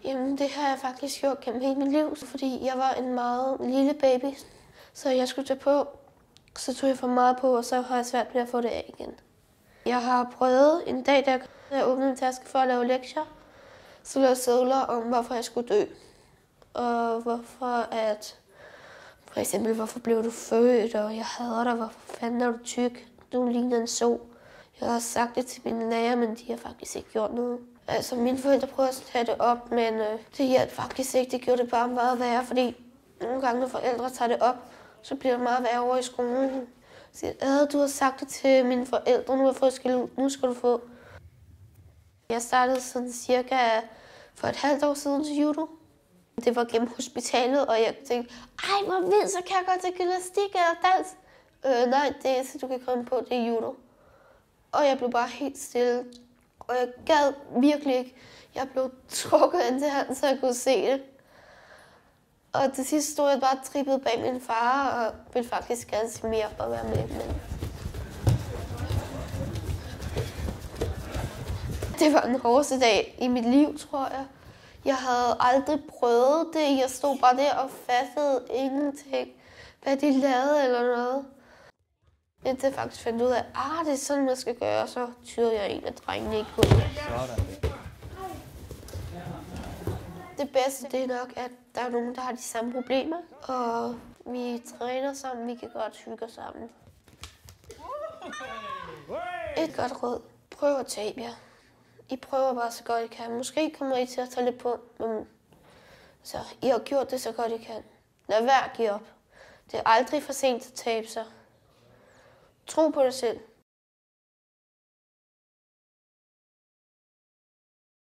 Jamen, det har jeg faktisk gjort gennem hele mit liv, fordi jeg var en meget lille baby. Så jeg skulle tage på, så tog jeg for meget på, og så har jeg svært ved at få det af igen. Jeg har prøvet en dag, da jeg åbnede en taske for at lave lektier, så lavede sedler om, hvorfor jeg skulle dø. Og for eksempel, hvorfor blev du født, og jeg hader dig, hvorfor fanden er du tyk, du ligner en so. Jeg har sagt det til mine lærer, men de har faktisk ikke gjort noget. Altså, mine forældre prøvede at tage det op, men det hjalp faktisk ikke. Det gjorde det bare meget værre, fordi nogle gange, når forældre tager det op, så bliver det meget værre over i skolen. Så du har sagt det til mine forældre, nu har jeg fået skæld ud, nu skal du få. Jeg startede sådan cirka for et halvt år siden til judo. Det var gennem hospitalet, og jeg tænkte, ej, hvor vildt, så kan jeg godt til gymnastik eller dans. Nej, det er så du kan komme på, det er judo. Og jeg blev bare helt stille, og jeg gad virkelig ikke. Jeg blev trukket ind til han, så jeg kunne se det. Og til sidst stod jeg bare trippet bag min far, og ville faktisk gerne se mere for at være med. Men det var den hårdeste dag i mit liv, tror jeg. Jeg havde aldrig prøvet det. Jeg stod bare der og fattede ingenting, hvad de lavede eller noget. Indtil jeg faktisk fandt ud af, at det er sådan, man skal gøre, så tyrede jeg en af drengene ikke ud. Det bedste det er nok, at der er nogen, der har de samme problemer, og vi træner sammen, vi kan godt hygge os sammen. Et godt råd. Prøv at tabe jer. I prøver bare så godt I kan. Måske kommer I til at tage lidt på, men så I har gjort det så godt I kan. Lad være at give op. Det er aldrig for sent at tabe sig. Tro på dig selv.